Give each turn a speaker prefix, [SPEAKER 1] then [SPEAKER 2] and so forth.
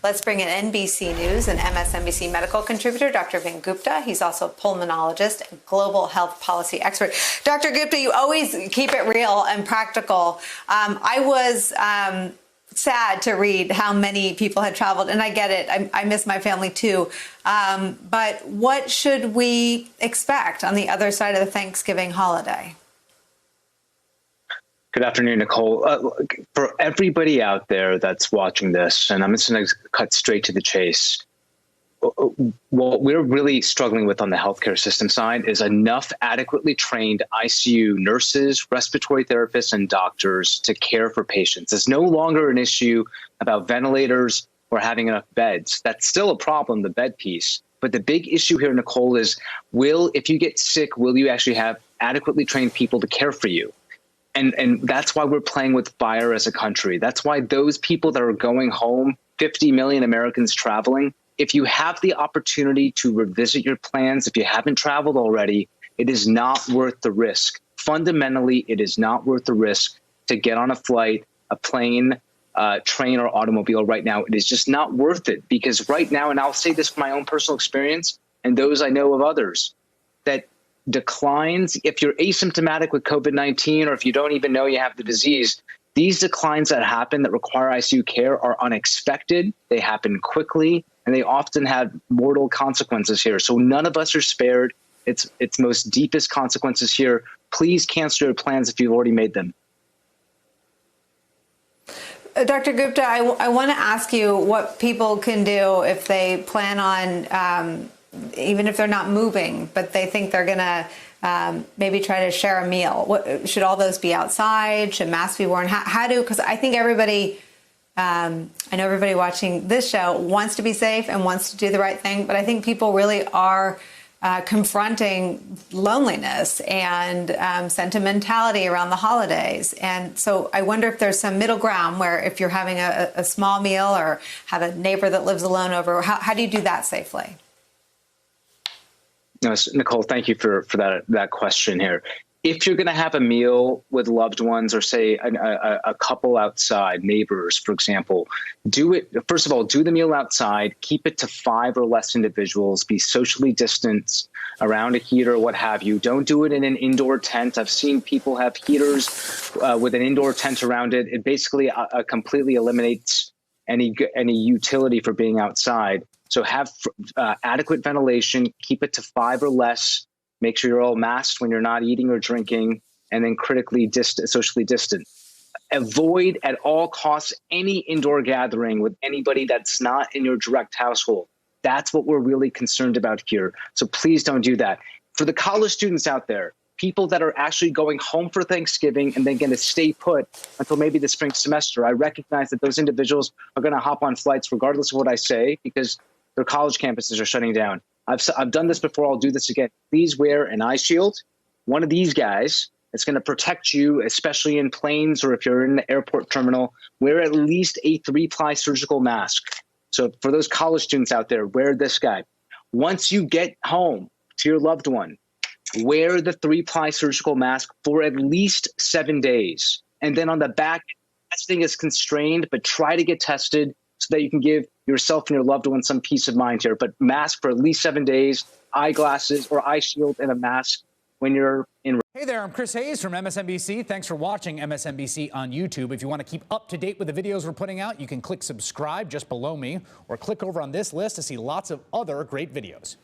[SPEAKER 1] Let's bring in NBC News and MSNBC medical contributor, Dr. Vin Gupta. He's also a pulmonologist and global health policy expert. Dr. Gupta, you always keep it real and practical. I was sad to read how many people had traveled, and I get it. I miss my family too. But what should we expect on the other side of the Thanksgiving holiday?
[SPEAKER 2] Good afternoon, Nicole. For everybody out there that's watching this, and I'm just going to cut straight to the chase, what we're really struggling with on the healthcare system side is enough adequately trained ICU nurses, respiratory therapists, and doctors to care for patients. It's no longer an issue about ventilators or having enough beds. That's still a problem, the bed piece. But the big issue here, Nicole, is if you get sick, will you actually have adequately trained people to care for you? And that's why we're playing with fire as a country. That's why those people that are going home, 50 million Americans traveling, if you have the opportunity to revisit your plans, if you haven't traveled already, it is not worth the risk. Fundamentally, it is not worth the risk to get on a flight, a plane, train, or automobile right now. It is just not worth it, because right now, and I'll say this from my own personal experience and those I know of others, that declines, if you're asymptomatic with COVID-19, or if you don't even know you have the disease, these declines that happen that require ICU care are unexpected. They happen quickly, and they often have mortal consequences here. So none of us are spared. It's most deepest consequences here. Please cancel your plans if you've already made them.
[SPEAKER 1] Dr. Gupta, I want to ask you what people can do if they plan on even if they're not moving, but they think they're going to maybe try to share a meal. Should all those be outside? Should masks be worn? How do, because I think everybody, I know everybody watching this show wants to be safe and wants to do the right thing, but I think people really are confronting loneliness and sentimentality around the holidays. And so I wonder if there's some middle ground where if you're having a small meal or have a neighbor that lives alone over, how do you do that safely?
[SPEAKER 2] Nicole, thank you for that question here. If you're going to have a meal with loved ones, or say a couple outside, neighbors, for example, do it. First of all, do the meal outside. Keep it to 5 or less individuals. Be socially distanced around a heater, what have you. Don't do it in an indoor tent. I've seen people have heaters with an indoor tent around it. It basically completely eliminates any utility for being outside. So have adequate ventilation, keep it to 5 or less, make sure you're all masked when you're not eating or drinking, and then critically socially distant. Avoid at all costs any indoor gathering with anybody that's not in your direct household. That's what we're really concerned about here. So please don't do that. For the college students out there, people that are actually going home for Thanksgiving and then going to stay put until maybe the spring semester, I recognize that those individuals are going to hop on flights regardless of what I say, because their college campuses are shutting down. I've done this before. I'll do this again. Please wear an eye shield. One of these guys that's going to protect you, especially in planes or if you're in the airport terminal. Wear at least a 3-ply surgical mask. So for those college students out there, wear this guy. Once you get home to your loved one, wear the 3-ply surgical mask for at least 7 days. And then on the back, testing is constrained, but try to get tested so that you can give yourself and your loved one some peace of mind here. But mask for at least 7 days, eyeglasses or eye shield and a mask when you're in.
[SPEAKER 3] Hey there, I'm Chris Hayes from MSNBC. Thanks for watching MSNBC on YouTube. If you want to keep up to date with the videos we're putting out, you can click subscribe just below me or click over on this list to see lots of other great videos.